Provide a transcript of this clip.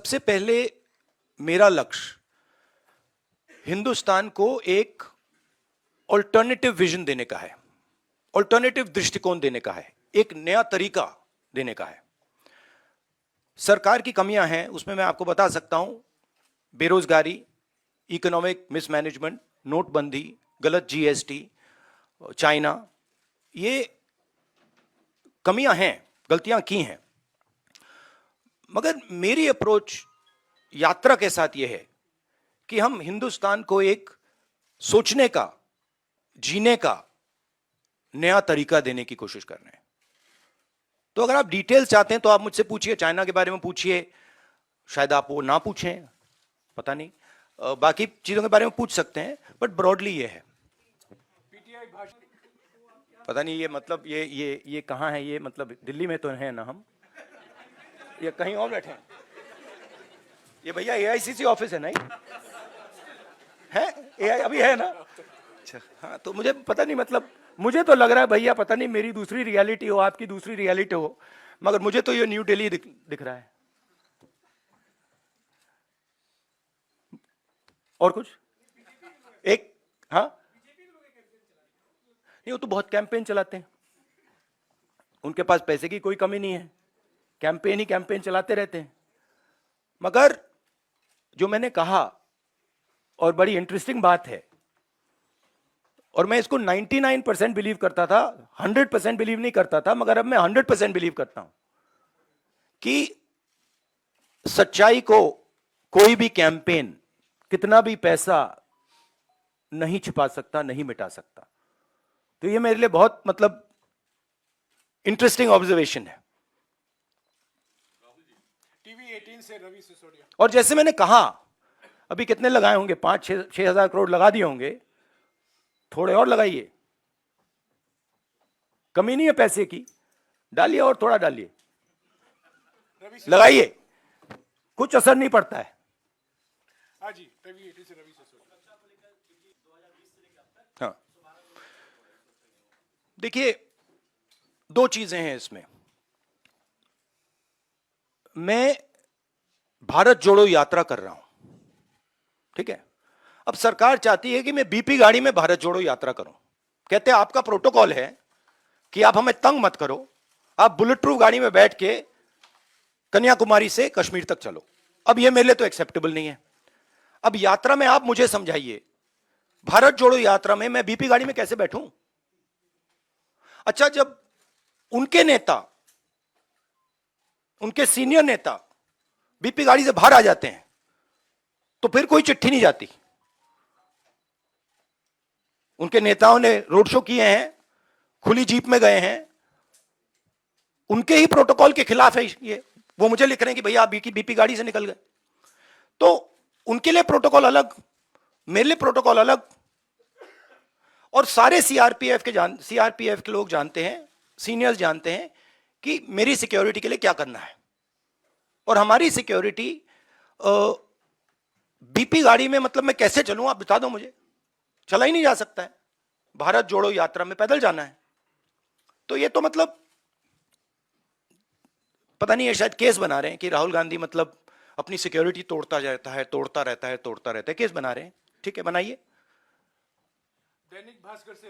सबसे पहले मेरा लक्ष्य हिंदुस्तान को एक ऑल्टरनेटिव विजन देने का है, ऑल्टरनेटिव दृष्टिकोण देने का है, एक नया तरीका देने का है। सरकार की कमियां हैं, उसमें मैं आपको बता सकता हूं, बेरोजगारी, इकोनॉमिक मिसमैनेजमेंट, नोटबंदी, गलत जीएसटी, चाइना, ये कमियां हैं, गलतियां की हैं। मगर मेरी अप्रोच यात्रा के साथ यह है कि हम हिंदुस्तान को एक सोचने का, जीने का नया तरीका देने की कोशिश कर रहे हैं। तो अगर आप डिटेल्स चाहते हैं तो आप मुझसे पूछिए, चाइना के बारे में पूछिए, शायद आप वो ना पूछें, पता नहीं, बाकी चीजों के बारे में पूछ सकते हैं, बट ब्रॉडली ये है। पता नहीं ये मतलब ये कहाँ है, ये मतलब दिल्ली में तो है ना, हम ये कहीं और बैठे हैं। ये भैया एआईसीसी ऑफिस है नहीं है? एआई अभी है ना? अच्छा, हाँ, तो मुझे पता नहीं, मतलब मुझे तो लग रहा है भैया, पता नहीं मेरी दूसरी रियलिटी हो, आपकी दूसरी रियलिटी हो, मगर मुझे तो ये न्यू दिल्ली दिख रहा है। और कुछ एक, हाँ नहीं, वो तो बहुत कैंपेन चलाते हैं, उनके पास पैसे की कोई कमी नहीं है, कैंपेन ही कैंपेन चलाते रहते हैं। मगर जो मैंने कहा, और बड़ी इंटरेस्टिंग बात है, और मैं इसको 99% बिलीव करता था, 100% बिलीव नहीं करता था, मगर अब मैं 100% बिलीव करता हूं कि सच्चाई को कोई भी कैंपेन, कितना भी पैसा नहीं छिपा सकता, नहीं मिटा सकता। तो ये मेरे लिए बहुत मतलब इंटरेस्टिंग ऑब्जर्वेशन है। टीवी 18 से रवि सिसोदिया। और जैसे मैंने कहा, अभी कितने लगाए होंगे, 5-6 हजार करोड़ लगा दिए होंगे, थोड़े और लगाइए, कमी नहीं है पैसे की, डालिए और थोड़ा डालिए, लगाइए, कुछ असर नहीं पड़ता है। हाँ जी, टीवी 18 से रवि सिसोदिया। हाँ, देखिए, दो चीजें हैं इसमें। मैं भारत जोड़ो यात्रा कर रहा हूं, ठीक है? अब सरकार चाहती है कि मैं बीपी गाड़ी में भारत जोड़ो यात्रा करूं। कहते हैं आपका प्रोटोकॉल है कि आप हमें तंग मत करो, आप बुलेट प्रूफ गाड़ी में बैठ के कन्याकुमारी से कश्मीर तक चलो। अब यह मेरे लिए तो एक्सेप्टेबल नहीं है। अब यात्रा में आप मुझे समझाइए, भारत जोड़ो यात्रा में मैं बीपी गाड़ी में कैसे बैठूं? अच्छा, जब उनके नेता, उनके सीनियर नेता बीपी गाड़ी से बाहर आ जाते हैं तो फिर कोई चिट्ठी नहीं जाती। उनके नेताओं ने रोड शो किए हैं, खुली जीप में गए हैं, उनके ही प्रोटोकॉल के खिलाफ है ये। वो मुझे लिख रहे हैं कि भैया आप बीपी गाड़ी से निकल गए। तो उनके लिए प्रोटोकॉल अलग, मेरे लिए प्रोटोकॉल अलग। और सारे सीआरपीएफ के लोग जानते हैं, सीनियर्स जानते हैं कि मेरी सिक्योरिटी के लिए क्या करना है। और हमारी सिक्योरिटी बीपी गाड़ी में, मतलब मैं कैसे चलूं, आप बता दो मुझे। चला ही नहीं जा सकता है, भारत जोड़ो यात्रा में पैदल जाना है। तो ये तो मतलब पता नहीं है, शायद केस बना रहे हैं कि राहुल गांधी मतलब अपनी सिक्योरिटी तोड़ता रहता है, केस बना रहे हैं। ठीक है, बनाइए। दैनिक भास्कर से